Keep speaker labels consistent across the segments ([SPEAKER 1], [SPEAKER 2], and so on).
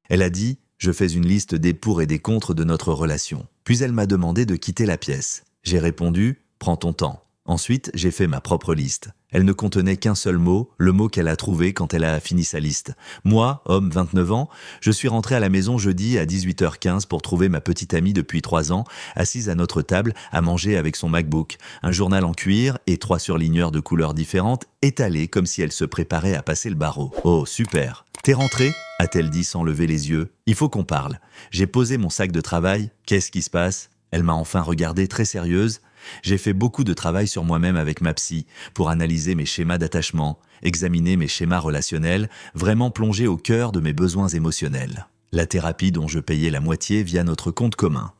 [SPEAKER 1] Elle a dit « Je fais une liste des pour et des contre de notre relation ». Puis elle m'a demandé de quitter la pièce. J'ai répondu « Prends ton temps ». Ensuite, j'ai fait ma propre liste. Elle ne contenait qu'un seul mot, le mot qu'elle a trouvé quand elle a fini sa liste. Moi, homme 29 ans, je suis rentré à la maison jeudi à 18h15 pour trouver ma petite amie depuis 3 ans, assise à notre table à manger avec son MacBook, un journal en cuir et 3 surligneurs de couleurs différentes étalés comme si elle se préparait à passer le barreau. « Oh, super ! T'es rentré ?» a-t-elle dit sans lever les yeux. « Il faut qu'on parle. » J'ai posé mon sac de travail. « Qu'est-ce qui se passe ?» Elle m'a enfin regardée très sérieuse. J'ai fait beaucoup de travail sur moi-même avec ma psy pour analyser mes schémas d'attachement, examiner mes schémas relationnels, vraiment plonger au cœur de mes besoins émotionnels. La thérapie dont je payais la moitié via notre compte commun.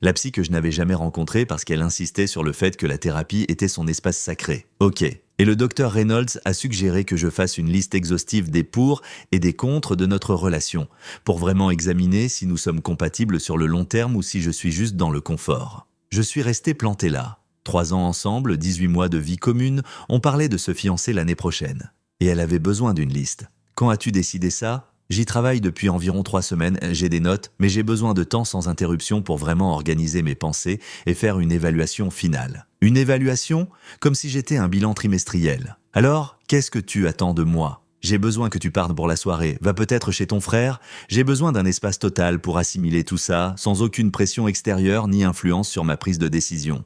[SPEAKER 1] La psy que je n'avais jamais rencontrée parce qu'elle insistait sur le fait que la thérapie était son espace sacré. Ok. Et le docteur Reynolds a suggéré que je fasse une liste exhaustive des pour et des contre de notre relation, pour vraiment examiner si nous sommes compatibles sur le long terme ou si je suis juste dans le confort. Je suis resté planté là. 3 ans ensemble, 18 mois de vie commune, on parlait de se fiancer l'année prochaine. Et elle avait besoin d'une liste. Quand as-tu décidé ça ? J'y travaille depuis environ 3 semaines, j'ai des notes, mais j'ai besoin de temps sans interruption pour vraiment organiser mes pensées et faire une évaluation finale. Une évaluation comme si j'étais un bilan trimestriel. Alors, qu'est-ce que tu attends de moi ? J'ai besoin que tu partes pour la soirée, va peut-être chez ton frère. J'ai besoin d'un espace total pour assimiler tout ça, sans aucune pression extérieure ni influence sur ma prise de décision.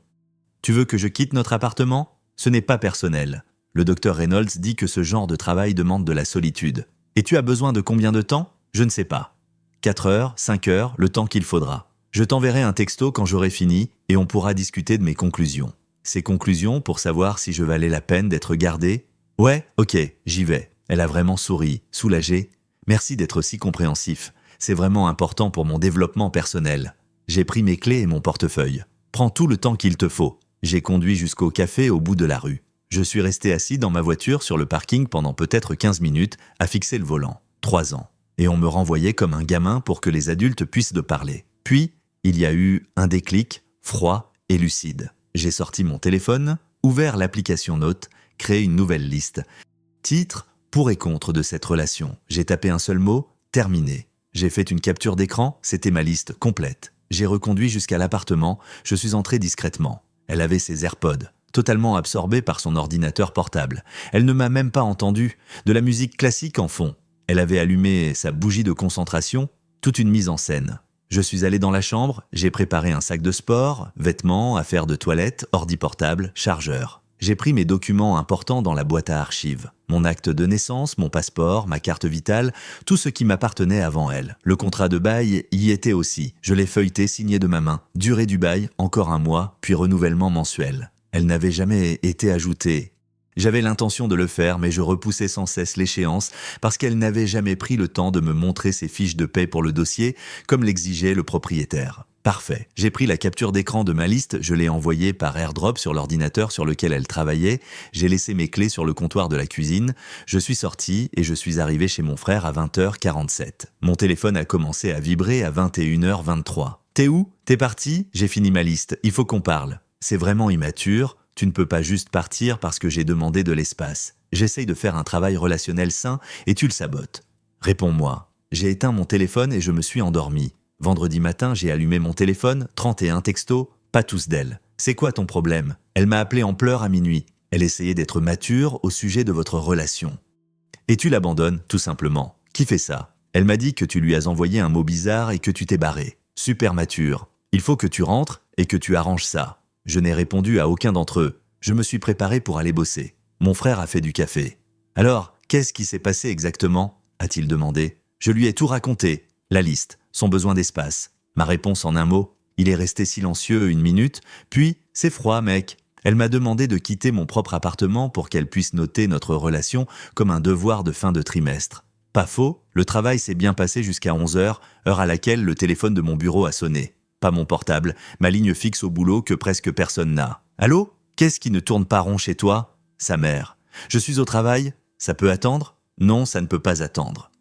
[SPEAKER 1] Tu veux que je quitte notre appartement ? Ce n'est pas personnel. Le docteur Reynolds dit que ce genre de travail demande de la solitude. Et tu as besoin de combien de temps ? Je ne sais pas. 4 heures, 5 heures, le temps qu'il faudra. Je t'enverrai un texto quand j'aurai fini et on pourra discuter de mes conclusions. Ces conclusions pour savoir si je valais la peine d'être gardé ? Ouais, ok, j'y vais. Elle a vraiment souri, soulagée. Merci d'être si compréhensif. C'est vraiment important pour mon développement personnel. J'ai pris mes clés et mon portefeuille. Prends tout le temps qu'il te faut. J'ai conduit jusqu'au café au bout de la rue. Je suis resté assis dans ma voiture sur le parking pendant peut-être 15 minutes à fixer le volant. 3 ans. Et on me renvoyait comme un gamin pour que les adultes puissent de parler. Puis, il y a eu un déclic, froid et lucide. J'ai sorti mon téléphone, ouvert l'application Notes, créé une nouvelle liste. Titre, pour et contre de cette relation. J'ai tapé un seul mot, terminé. J'ai fait une capture d'écran, c'était ma liste complète. J'ai reconduit jusqu'à l'appartement, je suis entré discrètement. Elle avait ses AirPods, totalement absorbée par son ordinateur portable. Elle ne m'a même pas entendu, de la musique classique en fond. Elle avait allumé sa bougie de concentration, toute une mise en scène. Je suis allé dans la chambre, j'ai préparé un sac de sport, vêtements, affaires de toilette, ordi portable, chargeur. J'ai pris mes documents importants dans la boîte à archives. Mon acte de naissance, mon passeport, ma carte vitale, tout ce qui m'appartenait avant elle. Le contrat de bail y était aussi. Je l'ai feuilleté, signé de ma main. Durée du bail, encore 1 mois, puis renouvellement mensuel. Elle n'avait jamais été ajoutée. J'avais l'intention de le faire, mais je repoussais sans cesse l'échéance parce qu'elle n'avait jamais pris le temps de me montrer ses fiches de paie pour le dossier, comme l'exigeait le propriétaire. Parfait. J'ai pris la capture d'écran de ma liste, je l'ai envoyée par AirDrop sur l'ordinateur sur lequel elle travaillait, j'ai laissé mes clés sur le comptoir de la cuisine, je suis sorti et je suis arrivé chez mon frère à 20h47. Mon téléphone a commencé à vibrer à 21h23. T'es où ? T'es parti ? J'ai fini ma liste, il faut qu'on parle. C'est vraiment immature, tu ne peux pas juste partir parce que j'ai demandé de l'espace. J'essaye de faire un travail relationnel sain et tu le sabotes. Réponds-moi. J'ai éteint mon téléphone et je me suis endormi. Vendredi matin, j'ai allumé mon téléphone, 31 textos, pas tous d'elle. C'est quoi ton problème ? Elle m'a appelé en pleurs à minuit. Elle essayait d'être mature au sujet de votre relation. Et tu l'abandonnes, tout simplement. Qui fait ça ? Elle m'a dit que tu lui as envoyé un mot bizarre et que tu t'es barré. Super mature. Il faut que tu rentres et que tu arranges ça. Je n'ai répondu à aucun d'entre eux. Je me suis préparé pour aller bosser. Mon frère a fait du café. Alors, qu'est-ce qui s'est passé exactement ? A-t-il demandé. Je lui ai tout raconté. La liste, son besoin d'espace. Ma réponse en un mot. Il est resté silencieux 1 minute, puis « c'est froid, mec ». Elle m'a demandé de quitter mon propre appartement pour qu'elle puisse noter notre relation comme un devoir de fin de trimestre. Pas faux, le travail s'est bien passé jusqu'à 11h, heure à laquelle le téléphone de mon bureau a sonné. Pas mon portable, ma ligne fixe au boulot que presque personne n'a. « Allô ? Qu'est-ce qui ne tourne pas rond chez toi ?» Sa mère. « Je suis au travail ? Ça peut attendre ? Non, ça ne peut pas attendre. »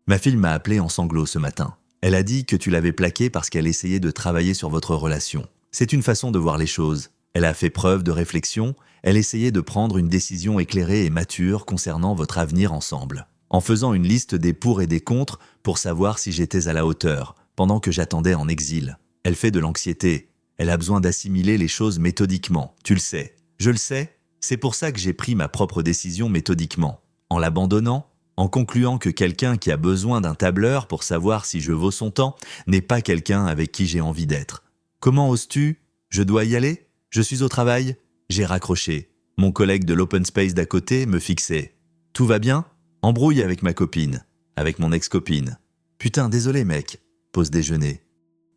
[SPEAKER 1] Ma fille m'a appelé en sanglots ce matin. Elle a dit que tu l'avais plaquée parce qu'elle essayait de travailler sur votre relation. C'est une façon de voir les choses. Elle a fait preuve de réflexion, elle essayait de prendre une décision éclairée et mature concernant votre avenir ensemble. en faisant une liste des pour et des contre pour savoir si j'étais à la hauteur, pendant que j'attendais en exil. Elle fait de l'anxiété. Elle a besoin d'assimiler les choses méthodiquement. Tu le sais. Je le sais. C'est pour ça que j'ai pris ma propre décision méthodiquement. En l'abandonnant, en concluant que quelqu'un qui a besoin d'un tableur pour savoir si je vaux son temps n'est pas quelqu'un avec qui j'ai envie d'être. Comment oses-tu? Je dois y aller? Je suis au travail? J'ai raccroché. Mon collègue de l'open space d'à côté me fixait. Tout va bien? Embrouille avec ma copine. Avec mon ex-copine. Putain, désolé mec. Pause déjeuner.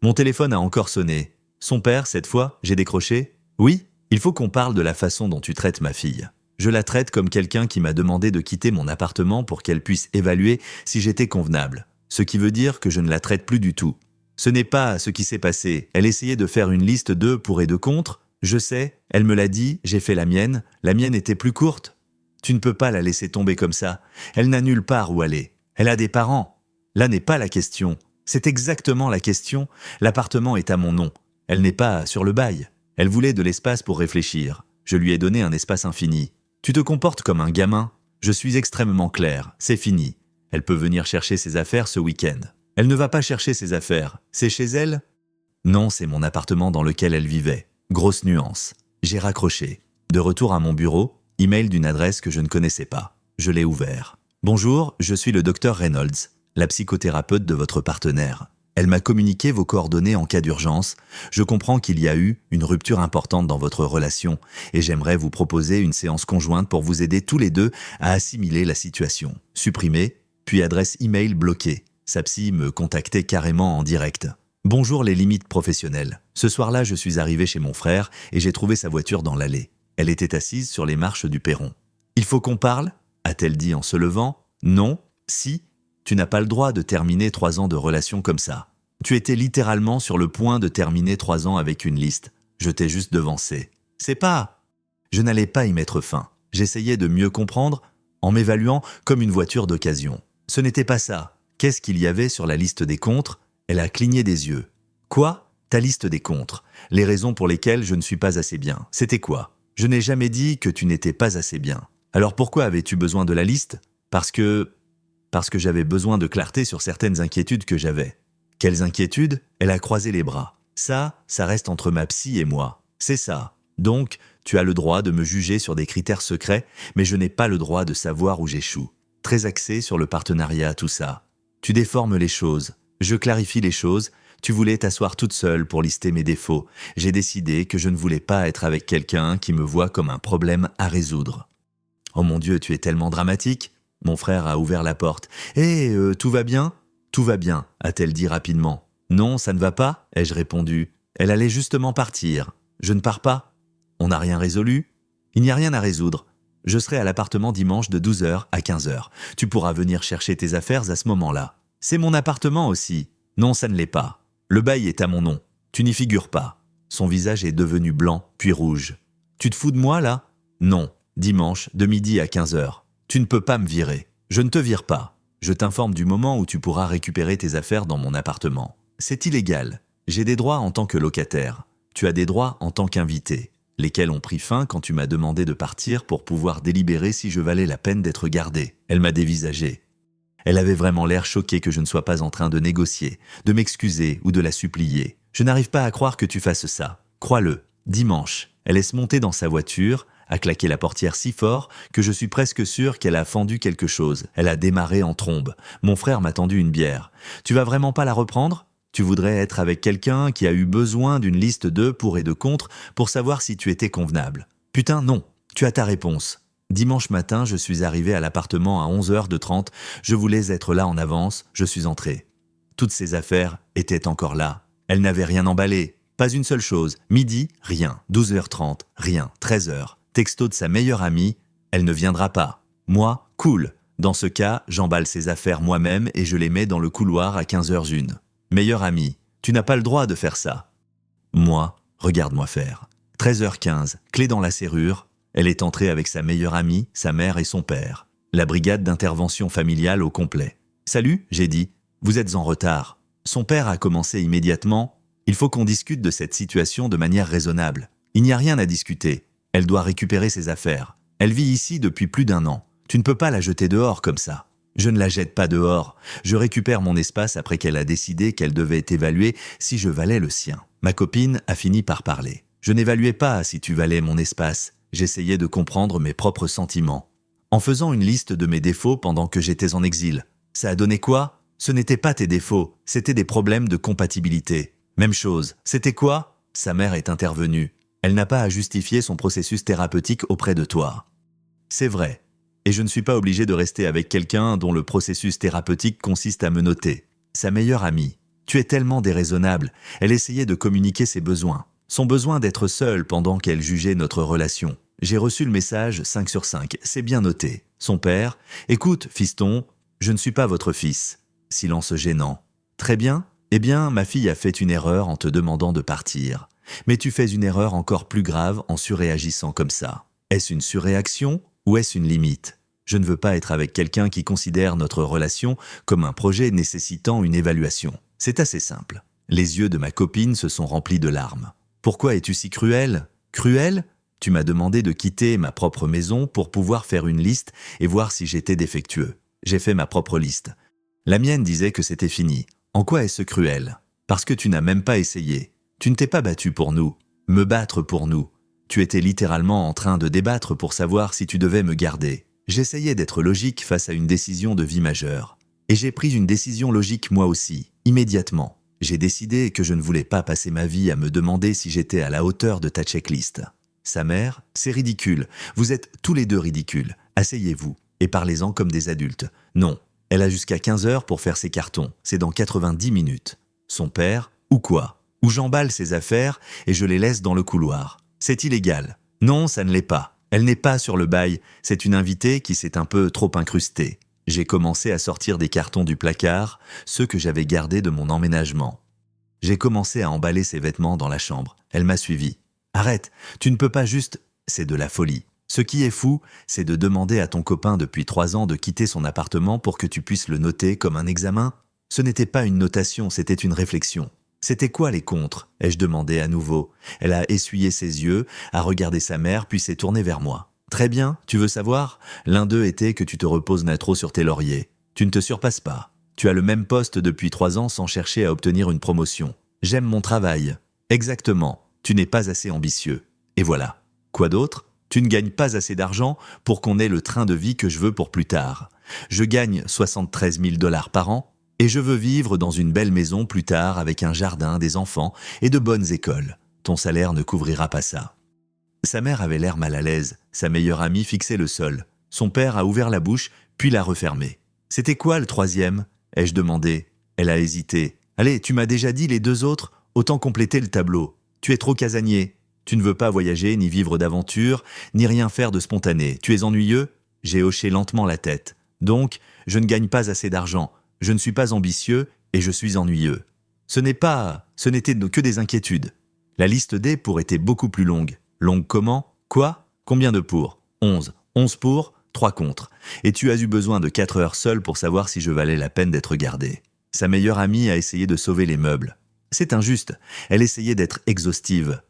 [SPEAKER 1] Mon téléphone a encore sonné. Son père, cette fois, j'ai décroché. Oui, il faut qu'on parle de la façon dont tu traites ma fille. Je la traite comme quelqu'un qui m'a demandé de quitter mon appartement pour qu'elle puisse évaluer si j'étais convenable. Ce qui veut dire que je ne la traite plus du tout. Ce n'est pas ce qui s'est passé. Elle essayait de faire une liste de pour et de contre. Je sais, elle me l'a dit, j'ai fait la mienne. La mienne était plus courte. Tu ne peux pas la laisser tomber comme ça. Elle n'a nulle part où aller. Elle a des parents. Là n'est pas la question. C'est exactement la question. L'appartement est à mon nom. Elle n'est pas sur le bail. Elle voulait de l'espace pour réfléchir. Je lui ai donné un espace infini. Tu te comportes comme un gamin. Je suis extrêmement clair. C'est fini. Elle peut venir chercher ses affaires ce week-end. Elle ne va pas chercher ses affaires. C'est chez elle? Non, c'est mon appartement dans lequel elle vivait. Grosse nuance. J'ai raccroché. De retour à mon bureau, email d'une adresse que je ne connaissais pas. Je l'ai ouvert. Bonjour, je suis le docteur Reynolds, la psychothérapeute de votre partenaire. Elle m'a communiqué vos coordonnées en cas d'urgence. Je comprends qu'il y a eu une rupture importante dans votre relation et j'aimerais vous proposer une séance conjointe pour vous aider tous les deux à assimiler la situation. Supprimer, puis adresse email bloquée. Sa psy me contactait carrément en direct. Bonjour les limites professionnelles. Ce soir-là, je suis arrivé chez mon frère et j'ai trouvé sa voiture dans l'allée. Elle était assise sur les marches du perron. Il faut qu'on parle? A-t-elle dit en se levant. Non, si. Tu n'as pas le droit de terminer 3 ans de relation comme ça. Tu étais littéralement sur le point de terminer 3 ans avec une liste. Je t'ai juste devancé. C'est pas... Je n'allais pas y mettre fin. J'essayais de mieux comprendre en m'évaluant comme une voiture d'occasion. Ce n'était pas ça. Qu'est-ce qu'il y avait sur la liste des contres? Elle a cligné des yeux. Quoi? Ta liste des contres. Les raisons pour lesquelles je ne suis pas assez bien. C'était quoi? Je n'ai jamais dit que tu n'étais pas assez bien. Alors pourquoi avais-tu besoin de la liste? Parce que j'avais besoin de clarté sur certaines inquiétudes que j'avais. Quelles inquiétudes? Elle a croisé les bras. Ça reste entre ma psy et moi. C'est ça. Donc, tu as le droit de me juger sur des critères secrets, mais je n'ai pas le droit de savoir où j'échoue. Très axé sur le partenariat, tout ça. Tu déformes les choses. Je clarifie les choses. Tu voulais t'asseoir toute seule pour lister mes défauts. J'ai décidé que je ne voulais pas être avec quelqu'un qui me voit comme un problème à résoudre. Oh mon Dieu, tu es tellement dramatique. Mon frère a ouvert la porte. « Hé, tout va bien ?»« Tout va bien », a-t-elle dit rapidement. « Non, ça ne va pas ?» ai-je répondu. Elle allait justement partir. « Je ne pars pas ?»« On n'a rien résolu ?»« Il n'y a rien à résoudre. Je serai à l'appartement dimanche de 12h à 15h. Tu pourras venir chercher tes affaires à ce moment-là. C'est mon appartement aussi. Non, ça ne l'est pas. Le bail est à mon nom. Tu n'y figures pas. » Son visage est devenu blanc, puis rouge. « Tu te fous de moi, là ?»« Non. Dimanche, de midi à 15h. Tu ne peux pas me virer. Je ne te vire pas. Je t'informe du moment où tu pourras récupérer tes affaires dans mon appartement. C'est illégal. J'ai des droits en tant que locataire. Tu as des droits en tant qu'invité, lesquels ont pris fin quand tu m'as demandé de partir pour pouvoir délibérer si je valais la peine d'être gardé. Elle m'a dévisagé. Elle avait vraiment l'air choquée que je ne sois pas en train de négocier, de m'excuser ou de la supplier. Je n'arrive pas à croire que tu fasses ça. Crois-le. Dimanche, elle laisse monter dans sa voiture, a claqué la portière si fort que je suis presque sûr qu'elle a fendu quelque chose. Elle a démarré en trombe. Mon frère m'a tendu une bière. Tu vas vraiment pas la reprendre? Tu voudrais être avec quelqu'un qui a eu besoin d'une liste de pour et de contre pour savoir si tu étais convenable. Putain, non. Tu as ta réponse. Dimanche matin, je suis arrivé à l'appartement à 11h30. Je voulais être là en avance. Je suis entré. Toutes ces affaires étaient encore là. Elle n'avait rien emballé. Pas une seule chose. Midi, rien. 12h30, rien. 13h. Texto de sa meilleure amie, elle ne viendra pas. Moi, cool. Dans ce cas, j'emballe ses affaires moi-même et je les mets dans le couloir à 15h01. Meilleure amie, tu n'as pas le droit de faire ça. Moi, regarde-moi faire. 13h15, clé dans la serrure. Elle est entrée avec sa meilleure amie, sa mère et son père. La brigade d'intervention familiale au complet. Salut, j'ai dit. Vous êtes en retard. Son père a commencé immédiatement. Il faut qu'on discute de cette situation de manière raisonnable. Il n'y a rien à discuter. Elle doit récupérer ses affaires. Elle vit ici depuis plus d'1 an. Tu ne peux pas la jeter dehors comme ça. Je ne la jette pas dehors. Je récupère mon espace après qu'elle a décidé qu'elle devait évaluer si je valais le sien. Ma copine a fini par parler. Je n'évaluais pas si tu valais mon espace. J'essayais de comprendre mes propres sentiments. En faisant une liste de mes défauts pendant que j'étais en exil. Ça a donné quoi? Ce n'étaient pas tes défauts, c'était des problèmes de compatibilité. Même chose, c'était quoi? Sa mère est intervenue. Elle n'a pas à justifier son processus thérapeutique auprès de toi. C'est vrai. Et je ne suis pas obligé de rester avec quelqu'un dont le processus thérapeutique consiste à me noter. Sa meilleure amie. Tu es tellement déraisonnable. Elle essayait de communiquer ses besoins. Son besoin d'être seule pendant qu'elle jugeait notre relation. J'ai reçu le message 5 sur 5. C'est bien noté. Son père. Écoute, fiston, je ne suis pas votre fils. Silence gênant. Très bien. Eh bien, ma fille a fait une erreur en te demandant de partir. Mais tu fais une erreur encore plus grave en surréagissant comme ça. Est-ce une surréaction ou est-ce une limite? Je ne veux pas être avec quelqu'un qui considère notre relation comme un projet nécessitant une évaluation. C'est assez simple. Les yeux de ma copine se sont remplis de larmes. Pourquoi es-tu si cruel? Cruel? Tu m'as demandé de quitter ma propre maison pour pouvoir faire une liste et voir si j'étais défectueux. J'ai fait ma propre liste. La mienne disait que c'était fini. En quoi est-ce cruel? Parce que tu n'as même pas essayé. Tu ne t'es pas battu pour nous. Me battre pour nous. Tu étais littéralement en train de débattre pour savoir si tu devais me garder. J'essayais d'être logique face à une décision de vie majeure. Et j'ai pris une décision logique moi aussi, immédiatement. J'ai décidé que je ne voulais pas passer ma vie à me demander si j'étais à la hauteur de ta checklist. Sa mère, c'est ridicule. Vous êtes tous les deux ridicules. Asseyez-vous et parlez-en comme des adultes. Non, elle a jusqu'à 15 heures pour faire ses cartons. C'est dans 90 minutes. Son père, ou quoi? Ou j'emballe ses affaires et je les laisse dans le couloir. C'est illégal. Non, ça ne l'est pas. Elle n'est pas sur le bail. C'est une invitée qui s'est un peu trop incrustée. J'ai commencé à sortir des cartons du placard, ceux que j'avais gardés de mon emménagement. J'ai commencé à emballer ses vêtements dans la chambre. Elle m'a suivi. Arrête, tu ne peux pas juste... C'est de la folie. Ce qui est fou, c'est de demander à ton copain depuis 3 ans de quitter son appartement pour que tu puisses le noter comme un examen. Ce n'était pas une notation, c'était une réflexion. C'était quoi les contres? Ai-je demandé à nouveau. Elle a essuyé ses yeux, a regardé sa mère, puis s'est tournée vers moi. Très bien, tu veux savoir? L'un d'eux était que tu te reposes trop sur tes lauriers. Tu ne te surpasses pas. Tu as le même poste depuis 3 ans sans chercher à obtenir une promotion. J'aime mon travail. Exactement. Tu n'es pas assez ambitieux. Et voilà. Quoi d'autre? Tu ne gagnes pas assez d'argent pour qu'on ait le train de vie que je veux pour plus tard. Je gagne 73 000 $ par an et je veux vivre dans une belle maison plus tard avec un jardin, des enfants et de bonnes écoles. Ton salaire ne couvrira pas ça. Sa mère avait l'air mal à l'aise. Sa meilleure amie fixait le sol. Son père a ouvert la bouche, puis l'a refermée. C'était quoi le troisième? Ai-je demandé. Elle a hésité. Allez, tu m'as déjà dit les 2 autres, autant compléter le tableau. Tu es trop casanier. Tu ne veux pas voyager, ni vivre d'aventure, ni rien faire de spontané. Tu es ennuyeux? J'ai hoché lentement la tête. Donc, je ne gagne pas assez d'argent. Je ne suis pas ambitieux et je suis ennuyeux. Ce n'était que des inquiétudes. La liste des pour était beaucoup plus longue. Longue comment? Quoi? Combien de pour? 11. 11 pour, 3 contre. Et tu as eu besoin de 4 heures seule pour savoir si je valais la peine d'être gardé. Sa meilleure amie a essayé de sauver les meubles. C'est injuste. Elle essayait d'être exhaustive.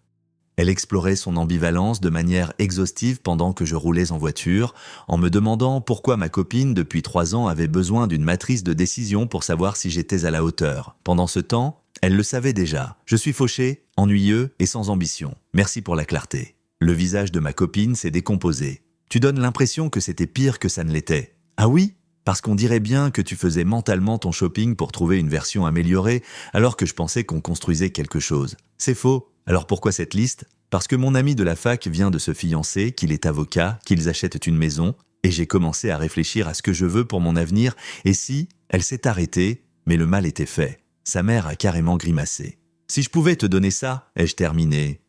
[SPEAKER 1] Elle explorait son ambivalence de manière exhaustive pendant que je roulais en voiture, en me demandant pourquoi ma copine depuis 3 ans avait besoin d'une matrice de décision pour savoir si j'étais à la hauteur. Pendant ce temps, elle le savait déjà. Je suis fauché, ennuyeux et sans ambition. Merci pour la clarté. Le visage de ma copine s'est décomposé. Tu donnes l'impression que c'était pire que ça ne l'était. Ah oui? Parce qu'on dirait bien que tu faisais mentalement ton shopping pour trouver une version améliorée, alors que je pensais qu'on construisait quelque chose. C'est faux. Alors pourquoi cette liste? Parce que mon ami de la fac vient de se fiancer, qu'il est avocat, qu'ils achètent une maison, et j'ai commencé à réfléchir à ce que je veux pour mon avenir, et si, elle s'est arrêtée, mais le mal était fait. Sa mère a carrément grimacé. Si je pouvais te donner ça, ai-je terminé.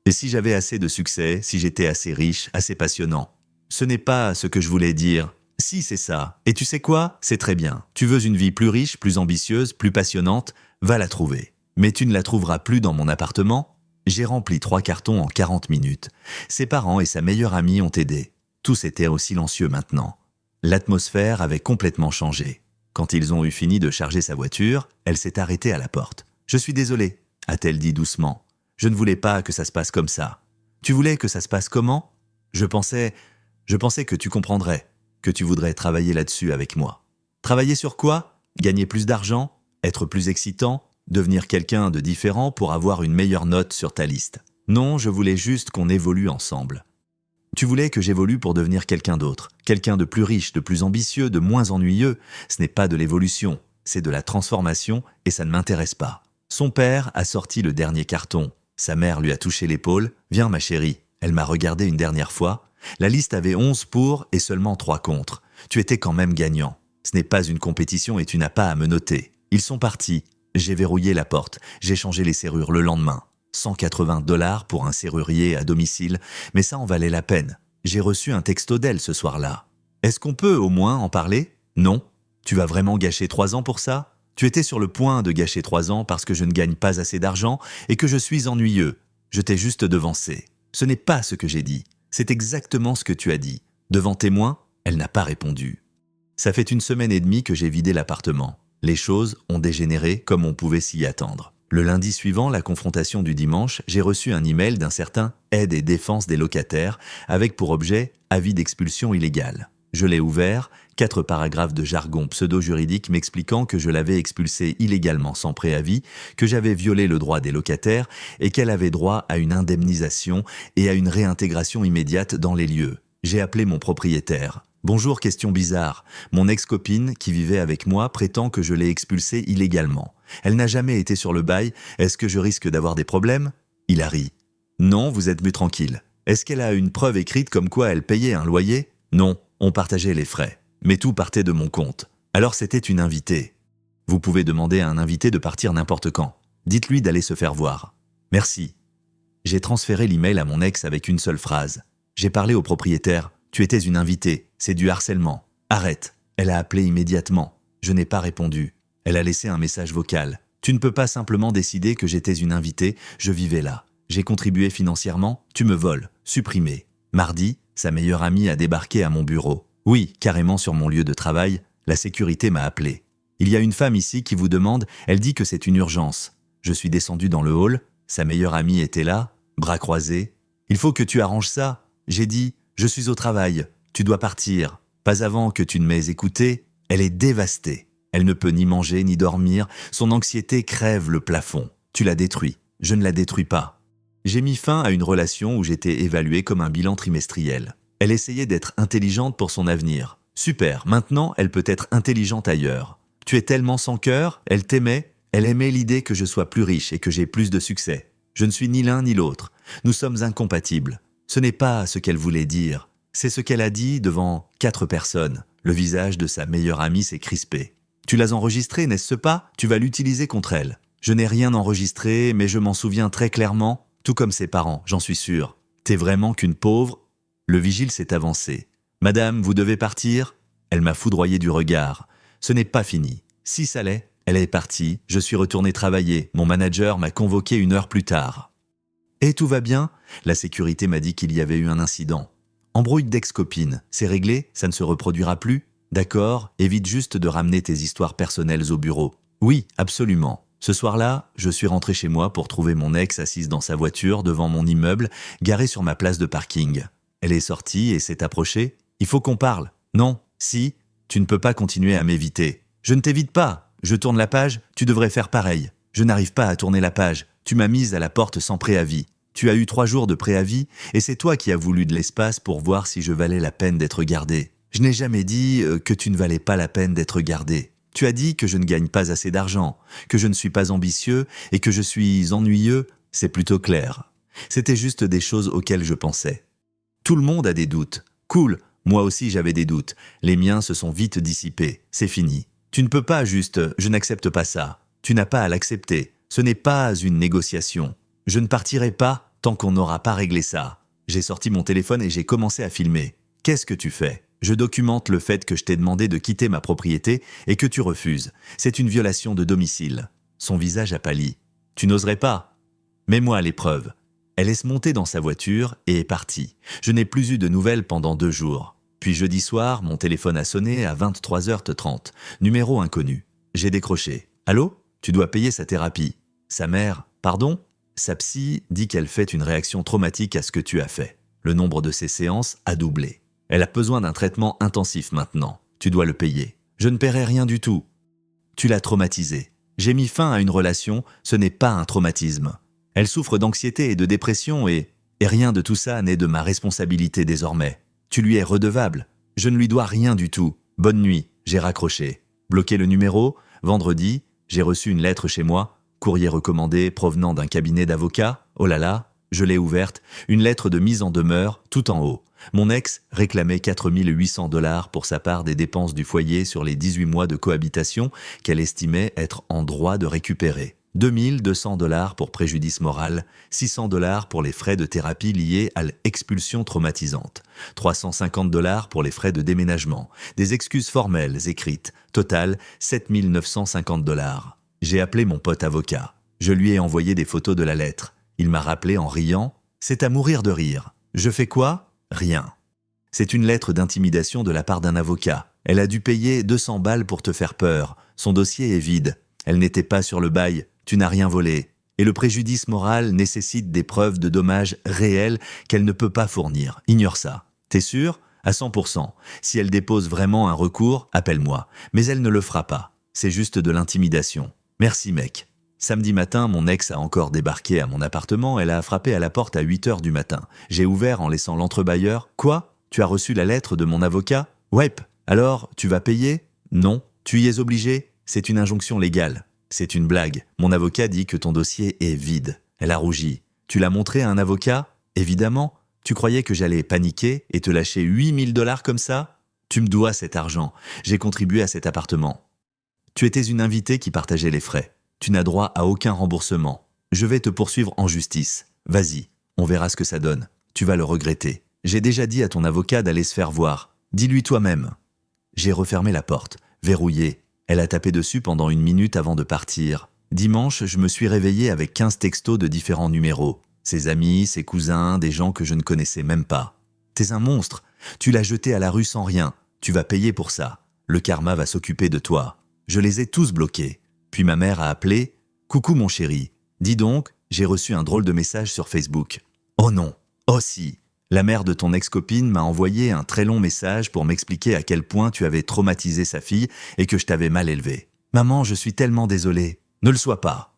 [SPEAKER 1] Et si j'avais assez de succès, si j'étais assez riche, assez passionnant. Ce n'est pas ce que je voulais dire. Si, c'est ça. Et tu sais quoi? C'est très bien. Tu veux une vie plus riche, plus ambitieuse, plus passionnante? Va la trouver. Mais tu ne la trouveras plus dans mon appartement? J'ai rempli 3 cartons en 40 minutes. Ses parents et sa meilleure amie ont aidé. Tous étaient au silencieux maintenant. L'atmosphère avait complètement changé. Quand ils ont eu fini de charger sa voiture, elle s'est arrêtée à la porte. « Je suis désolée », a-t-elle dit doucement. « Je ne voulais pas que ça se passe comme ça. »« Tu voulais que ça se passe comment ?»« Je pensais que tu comprendrais, que tu voudrais travailler là-dessus avec moi. » Travailler sur quoi? Gagner plus d'argent? Être plus excitant? Devenir quelqu'un de différent pour avoir une meilleure note sur ta liste? Non, je voulais juste qu'on évolue ensemble. Tu voulais que j'évolue pour devenir quelqu'un d'autre, quelqu'un de plus riche, de plus ambitieux, de moins ennuyeux. Ce n'est pas de l'évolution, c'est de la transformation et ça ne m'intéresse pas. Son père a sorti le dernier carton. Sa mère lui a touché l'épaule. « Viens ma chérie ». Elle m'a regardé une dernière fois. La liste avait 11 pour et seulement 3 contre. Tu étais quand même gagnant. Ce n'est pas une compétition et tu n'as pas à me noter. Ils sont partis. J'ai verrouillé la porte. J'ai changé les serrures le lendemain. 180 $ pour un serrurier à domicile, mais ça en valait la peine. J'ai reçu un texto d'elle ce soir-là. Est-ce qu'on peut au moins en parler? Non. Tu vas vraiment gâcher 3 ans pour ça? Tu étais sur le point de gâcher 3 ans parce que je ne gagne pas assez d'argent et que je suis ennuyeux. Je t'ai juste devancé. Ce n'est pas ce que j'ai dit. C'est exactement ce que tu as dit. Devant témoin, elle n'a pas répondu. Ça fait 1 semaine et demie que j'ai vidé l'appartement. Les choses ont dégénéré comme on pouvait s'y attendre. Le lundi suivant, la confrontation du dimanche, j'ai reçu un email d'un certain Aide et défense des locataires avec pour objet avis d'expulsion illégale. Je l'ai ouvert, 4 paragraphes de jargon pseudo-juridique m'expliquant que je l'avais expulsée illégalement sans préavis, que j'avais violé le droit des locataires et qu'elle avait droit à une indemnisation et à une réintégration immédiate dans les lieux. J'ai appelé mon propriétaire. Bonjour, question bizarre. Mon ex-copine, qui vivait avec moi, prétend que je l'ai expulsée illégalement. Elle n'a jamais été sur le bail. Est-ce que je risque d'avoir des problèmes? Il a ri. Non, vous êtes plus tranquille. Est-ce qu'elle a une preuve écrite comme quoi elle payait un loyer? Non, on partageait les frais. Mais tout partait de mon compte. Alors c'était une invitée. Vous pouvez demander à un invité de partir n'importe quand. Dites-lui d'aller se faire voir. Merci. J'ai transféré l'email à mon ex avec une seule phrase. J'ai parlé au propriétaire. Tu étais une invitée, c'est du harcèlement. Arrête. Elle a appelé immédiatement. Je n'ai pas répondu. Elle a laissé un message vocal. Tu ne peux pas simplement décider que j'étais une invitée, je vivais là. J'ai contribué financièrement, tu me voles. Supprimé. Mardi, sa meilleure amie a débarqué à mon bureau. Oui, carrément sur mon lieu de travail, la sécurité m'a appelé. Il y a une femme ici qui vous demande, elle dit que c'est une urgence. Je suis descendu dans le hall, sa meilleure amie était là, bras croisés. Il faut que tu arranges ça. J'ai dit, je suis au travail, tu dois partir. Pas avant que tu ne m'aies écouté, elle est dévastée. Elle ne peut ni manger ni dormir, son anxiété crève le plafond. Tu la détruis, je ne la détruis pas. J'ai mis fin à une relation où j'étais évalué comme un bilan trimestriel. Elle essayait d'être intelligente pour son avenir. Super, maintenant elle peut être intelligente ailleurs. Tu es tellement sans cœur, elle t'aimait, elle aimait l'idée que je sois plus riche et que j'ai plus de succès. Je ne suis ni l'un ni l'autre. Nous sommes incompatibles. Ce n'est pas ce qu'elle voulait dire. C'est ce qu'elle a dit devant 4 personnes. Le visage de sa meilleure amie s'est crispé. Tu l'as enregistré, n'est-ce pas? Tu vas l'utiliser contre elle. Je n'ai rien enregistré, mais je m'en souviens très clairement, tout comme ses parents, j'en suis sûr. T'es vraiment qu'une pauvre? Le vigile s'est avancé. Madame, vous devez partir? Elle m'a foudroyé du regard. Ce n'est pas fini. Si ça l'est, elle est partie, je suis retourné travailler. Mon manager m'a convoqué 1 heure plus tard. Et tout va bien? La sécurité m'a dit qu'il y avait eu un incident. Embrouille d'ex-copine, c'est réglé? Ça ne se reproduira plus? D'accord, évite juste de ramener tes histoires personnelles au bureau. Oui, absolument. Ce soir-là, je suis rentré chez moi pour trouver mon ex assise dans sa voiture devant mon immeuble, garé sur ma place de parking. Elle est sortie et s'est approchée. Il faut qu'on parle. Non, si, tu ne peux pas continuer à m'éviter. Je ne t'évite pas. Je tourne la page, tu devrais faire pareil. Je n'arrive pas à tourner la page. Tu m'as mise à la porte sans préavis. Tu as eu 3 jours de préavis et c'est toi qui as voulu de l'espace pour voir si je valais la peine d'être gardé. Je n'ai jamais dit que tu ne valais pas la peine d'être gardé. Tu as dit que je ne gagne pas assez d'argent, que je ne suis pas ambitieux et que je suis ennuyeux. C'est plutôt clair. C'était juste des choses auxquelles je pensais. Tout le monde a des doutes. Cool, moi aussi j'avais des doutes. Les miens se sont vite dissipés. C'est fini. Tu ne peux pas juste « je n'accepte pas ça ». Tu n'as pas à l'accepter. Ce n'est pas une négociation. Je ne partirai pas tant qu'on n'aura pas réglé ça. J'ai sorti mon téléphone et j'ai commencé à filmer. Qu'est-ce que tu fais? Je documente le fait que je t'ai demandé de quitter ma propriété et que tu refuses. C'est une violation de domicile. Son visage a pâli. Tu n'oserais pas? Mets-moi à l'épreuve. Elle laisse monter dans sa voiture et est partie. Je n'ai plus eu de nouvelles pendant 2 jours. Puis jeudi soir, mon téléphone a sonné à 23h30. Numéro inconnu. J'ai décroché. Allô? Tu dois payer sa thérapie. Sa mère, pardon? Sa psy dit qu'elle fait une réaction traumatique à ce que tu as fait. Le nombre de ses séances a doublé. Elle a besoin d'un traitement intensif maintenant. Tu dois le payer. Je ne paierai rien du tout. Tu l'as traumatisée. J'ai mis fin à une relation, ce n'est pas un traumatisme. Elle souffre d'anxiété et de dépression et rien de tout ça n'est de ma responsabilité désormais. Tu lui es redevable. Je ne lui dois rien du tout. Bonne nuit, j'ai raccroché. Bloqué le numéro, vendredi, j'ai reçu une lettre chez moi, courrier recommandé provenant d'un cabinet d'avocats. Oh là là, je l'ai ouverte, une lettre de mise en demeure, tout en haut. Mon ex réclamait 4 800 $ pour sa part des dépenses du foyer sur les 18 mois de cohabitation qu'elle estimait être en droit de récupérer. 2 200 $ pour préjudice moral, 600 $ pour les frais de thérapie liés à l'expulsion traumatisante, 350 $ pour les frais de déménagement, des excuses formelles écrites, total 7 950 $. J'ai appelé mon pote avocat. Je lui ai envoyé des photos de la lettre. Il m'a rappelé en riant « C'est à mourir de rire. Je fais quoi ? Rien. C'est une lettre d'intimidation de la part d'un avocat. Elle a dû payer 200 balles pour te faire peur. Son dossier est vide. Elle n'était pas sur le bail. Tu n'as rien volé. Et le préjudice moral nécessite des preuves de dommages réels qu'elle ne peut pas fournir. Ignore ça. T'es sûr ? À 100%. Si elle dépose vraiment un recours, appelle-moi. Mais elle ne le fera pas. C'est juste de l'intimidation. Merci mec. Samedi matin, mon ex a encore débarqué à mon appartement. Elle a frappé à la porte à 8h du matin. J'ai ouvert en laissant l'entrebâilleur. Quoi ? Tu as reçu la lettre de mon avocat ? Ouais. Alors, tu vas payer ? Non. Tu y es obligé ? C'est une injonction légale. C'est une blague. Mon avocat dit que ton dossier est vide. Elle a rougi. Tu l'as montré à un avocat ? Évidemment. Tu croyais que j'allais paniquer et te lâcher 8 000 $ comme ça ? Tu me dois cet argent. J'ai contribué à cet appartement. Tu étais une invitée qui partageait les frais. Tu n'as droit à aucun remboursement. Je vais te poursuivre en justice. Vas-y, on verra ce que ça donne. Tu vas le regretter. J'ai déjà dit à ton avocat d'aller se faire voir. Dis-lui toi-même. J'ai refermé la porte, verrouillée. Elle a tapé dessus pendant 1 minute avant de partir. Dimanche, je me suis réveillé avec 15 textos de différents numéros. Ses amis, ses cousins, des gens que je ne connaissais même pas. T'es un monstre. Tu l'as jeté à la rue sans rien. Tu vas payer pour ça. Le karma va s'occuper de toi. Je les ai tous bloqués. Puis ma mère a appelé « Coucou mon chéri, dis donc, j'ai reçu un drôle de message sur Facebook. » Oh non, oh si, la mère de ton ex-copine m'a envoyé un très long message pour m'expliquer à quel point tu avais traumatisé sa fille et que je t'avais mal élevé. Maman, je suis tellement désolé, ne le sois pas.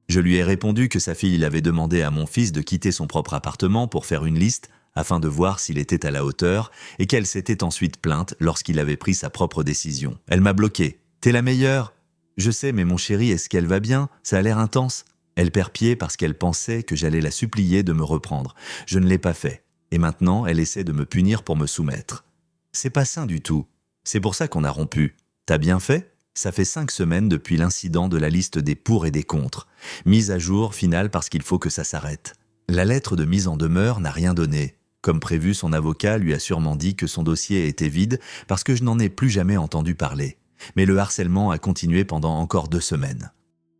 [SPEAKER 1] Je lui ai répondu que sa fille avait demandé à mon fils de quitter son propre appartement pour faire une liste afin de voir s'il était à la hauteur et qu'elle s'était ensuite plainte lorsqu'il avait pris sa propre décision. Elle m'a bloqué. T'es la meilleure ? Je sais, mais mon chéri, est-ce qu'elle va bien ? Ça a l'air intense. Elle perd pied parce qu'elle pensait que j'allais la supplier de me reprendre. Je ne l'ai pas fait. Et maintenant, elle essaie de me punir pour me soumettre. C'est pas sain du tout. C'est pour ça qu'on a rompu. T'as bien fait ? Ça fait 5 semaines depuis l'incident de la liste des pour et des contre. Mise à jour finale parce qu'il faut que ça s'arrête. La lettre de mise en demeure n'a rien donné. Comme prévu, son avocat lui a sûrement dit que son dossier était vide parce que je n'en ai plus jamais entendu parler. Mais le harcèlement a continué pendant encore 2 semaines.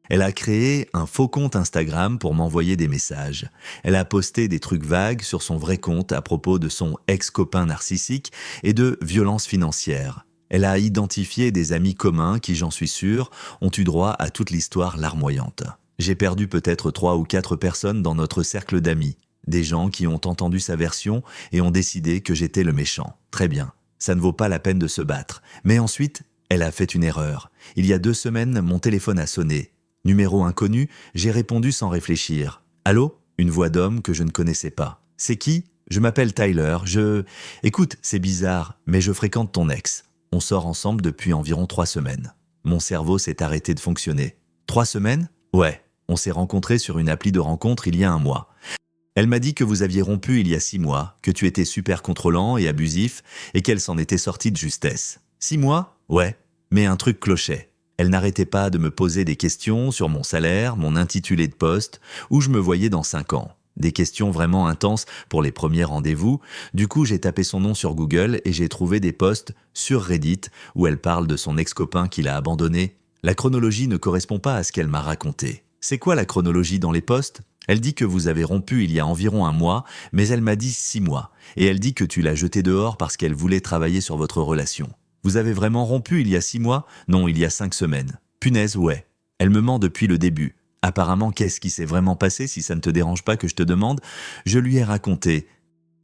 [SPEAKER 1] Elle a créé un faux compte Instagram pour m'envoyer des messages. Elle a posté des trucs vagues sur son vrai compte à propos de son ex-copain narcissique et de violences financières. Elle a identifié des amis communs qui, j'en suis sûr, ont eu droit à toute l'histoire larmoyante. J'ai perdu peut-être 3 ou 4 personnes dans notre cercle d'amis. Des gens qui ont entendu sa version et ont décidé que j'étais le méchant. Très bien, ça ne vaut pas la peine de se battre. Mais ensuite, elle a fait une erreur. Il y a 2 semaines, mon téléphone a sonné. Numéro inconnu, j'ai répondu sans réfléchir. « Allô ?» Une voix d'homme que je ne connaissais pas. « C'est qui ? Je m'appelle Tyler, Écoute, c'est bizarre, mais je fréquente ton ex. On sort ensemble depuis environ 3 semaines. » Mon cerveau s'est arrêté de fonctionner. 3 semaines ? Ouais, on s'est rencontrés sur une appli de rencontre il y a 1 mois. Elle m'a dit que vous aviez rompu il y a 6 mois, que tu étais super contrôlant et abusif et qu'elle s'en était sortie de justesse. 6 mois ? Ouais, mais un truc clochait. Elle n'arrêtait pas de me poser des questions sur mon salaire, mon intitulé de poste, où je me voyais dans 5 ans. Des questions vraiment intenses pour les premiers rendez-vous. Du coup, j'ai tapé son nom sur Google et j'ai trouvé des posts sur Reddit où elle parle de son ex-copain qui l'a abandonné. La chronologie ne correspond pas à ce qu'elle m'a raconté. C'est quoi la chronologie dans les posts ? Elle dit que vous avez rompu il y a environ 1 mois, mais elle m'a dit 6 mois. Et elle dit que tu l'as jeté dehors parce qu'elle voulait travailler sur votre relation. Vous avez vraiment rompu il y a 6 mois ? Non, il y a 5 semaines. Punaise, ouais. Elle me ment depuis le début. Apparemment, qu'est-ce qui s'est vraiment passé si ça ne te dérange pas que je te demande ? Je lui ai raconté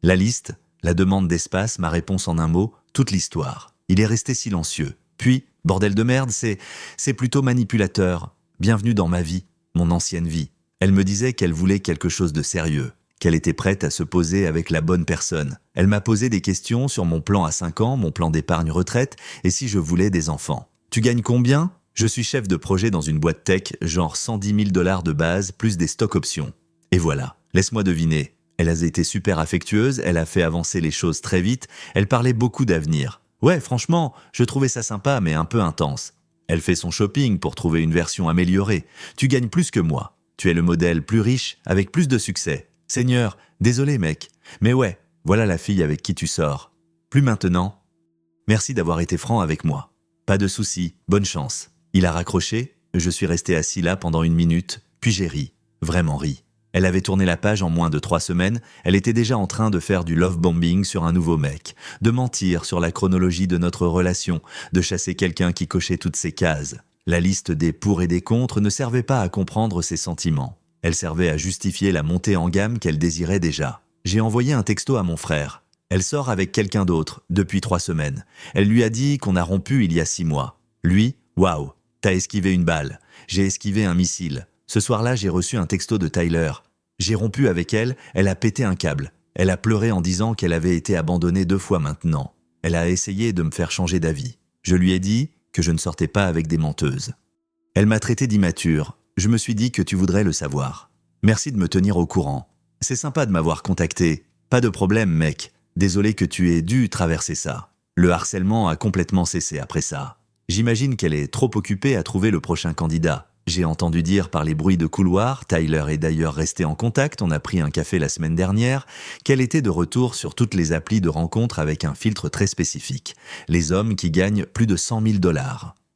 [SPEAKER 1] la liste, la demande d'espace, ma réponse en un mot, toute l'histoire. Il est resté silencieux. Puis, bordel de merde, c'est plutôt manipulateur. Bienvenue dans ma vie, mon ancienne vie. Elle me disait qu'elle voulait quelque chose de sérieux, qu'elle était prête à se poser avec la bonne personne. Elle m'a posé des questions sur mon plan à 5 ans, mon plan d'épargne retraite, et si je voulais des enfants. Tu gagnes combien? Je suis chef de projet dans une boîte tech, genre 110 000 $ de base, plus des stocks options. Et voilà, laisse-moi deviner. Elle a été super affectueuse, elle a fait avancer les choses très vite, elle parlait beaucoup d'avenir. Ouais, franchement, je trouvais ça sympa, mais un peu intense. Elle fait son shopping pour trouver une version améliorée. Tu gagnes plus que moi. Tu es le modèle plus riche, avec plus de succès. Seigneur, désolé mec, mais ouais, voilà la fille avec qui tu sors. Plus maintenant. Merci d'avoir été franc avec moi. Pas de souci, bonne chance. Il a raccroché, je suis resté assis là pendant 1 minute, puis j'ai ri, vraiment ri. Elle avait tourné la page en moins de 3 semaines, elle était déjà en train de faire du love bombing sur un nouveau mec, de mentir sur la chronologie de notre relation, de chasser quelqu'un qui cochait toutes ses cases. La liste des pour et des contre ne servait pas à comprendre ses sentiments. Elle servait à justifier la montée en gamme qu'elle désirait déjà. J'ai envoyé un texto à mon frère. Elle sort avec quelqu'un d'autre, depuis 3 semaines. Elle lui a dit qu'on a rompu il y a 6 mois. Lui, waouh, t'as esquivé une balle. J'ai esquivé un missile. Ce soir-là, j'ai reçu un texto de Tyler. J'ai rompu avec elle, elle a pété un câble. Elle a pleuré en disant qu'elle avait été abandonnée 2 fois maintenant. Elle a essayé de me faire changer d'avis. Je lui ai dit que je ne sortais pas avec des menteuses. Elle m'a traité d'immature. Je me suis dit que tu voudrais le savoir. Merci de me tenir au courant. C'est sympa de m'avoir contacté. Pas de problème, mec. Désolé que tu aies dû traverser ça. Le harcèlement a complètement cessé après ça. J'imagine qu'elle est trop occupée à trouver le prochain candidat. J'ai entendu dire par les bruits de couloir, Tyler est d'ailleurs resté en contact, on a pris un café la semaine dernière, qu'elle était de retour sur toutes les applis de rencontres avec un filtre très spécifique. Les hommes qui gagnent plus de 100 000 $.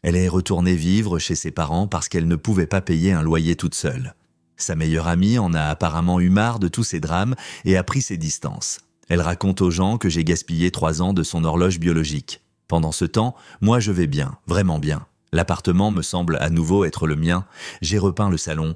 [SPEAKER 1] Elle est retournée vivre chez ses parents parce qu'elle ne pouvait pas payer un loyer toute seule. Sa meilleure amie en a apparemment eu marre de tous ces drames et a pris ses distances. Elle raconte aux gens que j'ai gaspillé 3 ans de son horloge biologique. Pendant ce temps, moi je vais bien, vraiment bien. L'appartement me semble à nouveau être le mien. J'ai repeint le salon.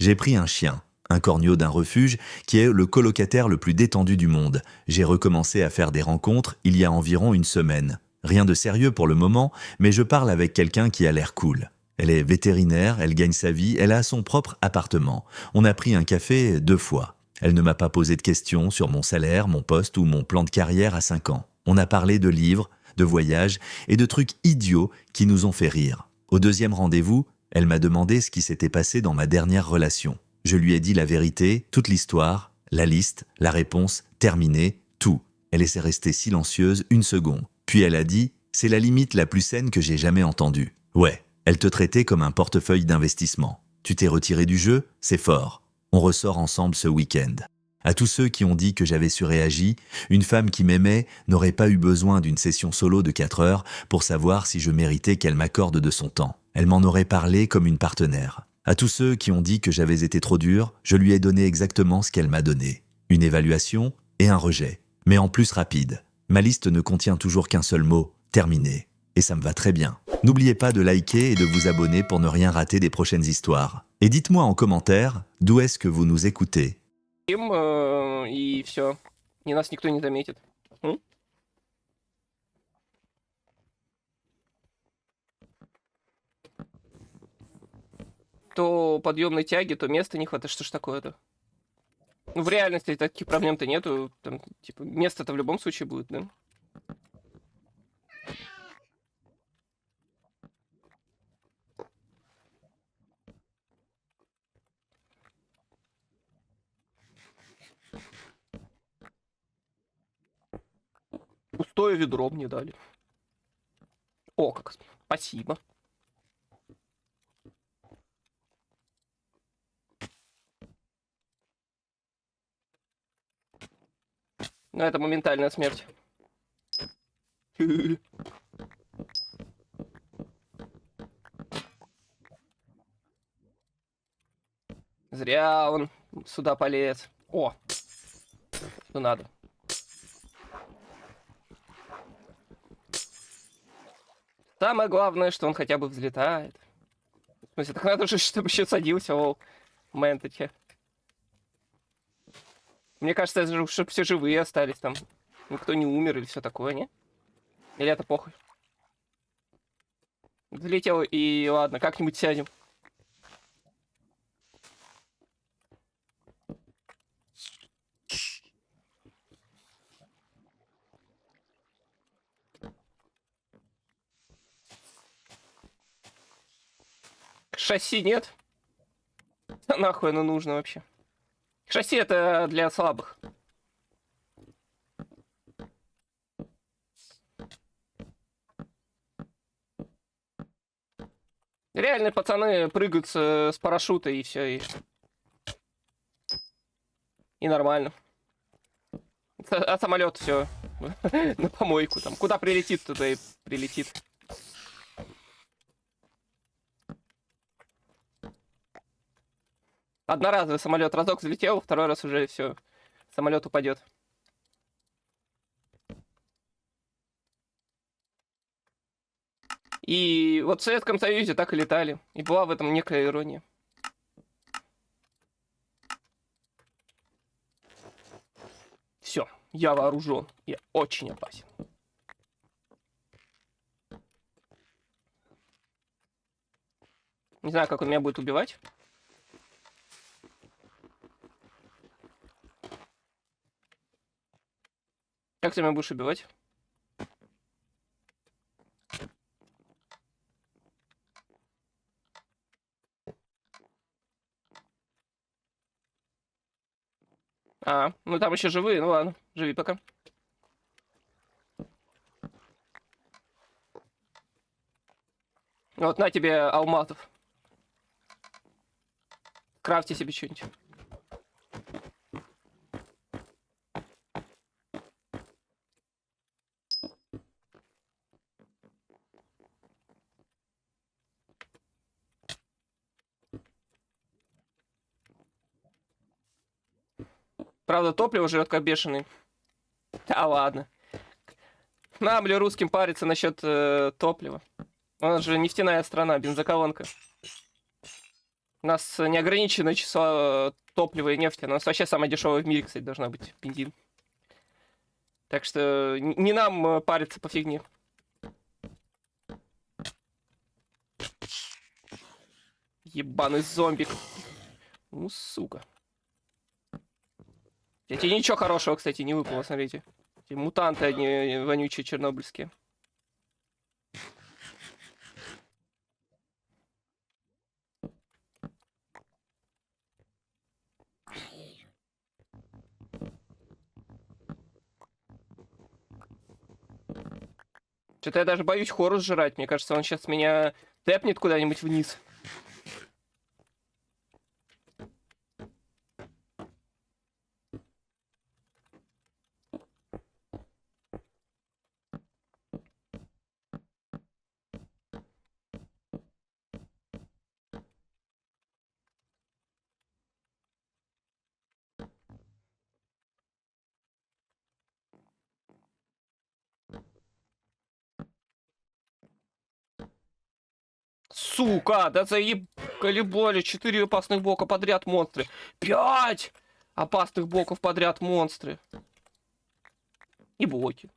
[SPEAKER 1] J'ai pris un chien, un corneau d'un refuge, qui est le colocataire le plus détendu du monde. J'ai recommencé à faire des rencontres il y a environ 1 semaine. Rien de sérieux pour le moment, mais je parle avec quelqu'un qui a l'air cool. Elle est vétérinaire, elle gagne sa vie, elle a son propre appartement. On a pris un café 2 fois. Elle ne m'a pas posé de questions sur mon salaire, mon poste ou mon plan de carrière à 5 ans. On a parlé de livres, de voyages et de trucs idiots qui nous ont fait rire. Au 2e rendez-vous, elle m'a demandé ce qui s'était passé dans ma dernière relation. Je lui ai dit la vérité, toute l'histoire, la liste, la réponse, terminée, tout. Elle est restée silencieuse 1 seconde. Puis elle a dit « C'est la limite la plus saine que j'ai jamais entendue. » Ouais, elle te traitait comme un portefeuille d'investissement. Tu t'es retiré du jeu, c'est fort. On ressort ensemble ce week-end. À tous ceux qui ont dit que j'avais surréagi, une femme qui m'aimait n'aurait pas eu besoin d'une session solo de 4 heures pour savoir si je méritais qu'elle m'accorde de son temps. Elle m'en aurait parlé comme une partenaire. À tous ceux qui ont dit que j'avais été trop dur, je lui ai donné exactement ce qu'elle m'a donné. Une évaluation et un rejet. Mais en plus rapide. Ma liste ne contient toujours qu'un seul mot, terminé. Et ça me va très bien. N'oubliez pas de liker et de vous abonner pour ne rien rater des prochaines histoires. Et dites-moi en commentaire d'où est-ce que vous nous écoutez.
[SPEAKER 2] И все. И нас никто не заметит. То подъемной тяги, то места не хватает. Что ж такое-то? Ну, в реальности таких проблем-то нету. Там, типа, место-то в любом случае будет, да? Пустое ведро мне дали. О, как спасибо. Но это моментальная смерть. Зря он сюда полез. О, что надо. Самое главное, что он хотя бы взлетает. В смысле, так надо же, чтобы еще садился, о, менточе. Мне кажется, чтобы все живые остались там. Никто не умер или все такое, не? Или это похуй? Залетел, и ладно, как-нибудь сядем. Шасси нет? Да нахуй оно нужно вообще? Шасси это для слабых. Реальные пацаны прыгают с парашюта и все, и нормально. А самолет все на помойку там. Куда прилетит, туда и прилетит. Одноразовый самолет разок взлетел, второй раз уже все, самолет упадет. И вот в Советском Союзе так и летали. И была в этом некая ирония. Все, я вооружен. Я очень опасен. Не знаю, как он меня будет убивать. Как ты меня будешь убивать? А, ну там еще живые, ну ладно, живи пока. Вот на тебе алмазов. Крафти себе что-нибудь. Правда, топливо жрет как бешеный. Да ладно. Нам ли русским париться насчет топлива? У нас же нефтяная страна, бензоколонка. У нас неограниченное число топлива и нефти. У нас вообще самая дешевая в мире, кстати, должна быть бензин. Так что не нам париться по фигне. Ебаный зомбик. Ну, сука. Я тебе ничего хорошего, кстати, не выпало, смотрите. Эти мутанты одни вонючие чернобыльские. Что-то я даже боюсь Хорус жрать. Мне кажется, он сейчас меня тэпнет куда-нибудь вниз. Сука, да заебали боли. 4 опасных блока подряд монстры. 5 опасных блоков подряд монстры. И блоки.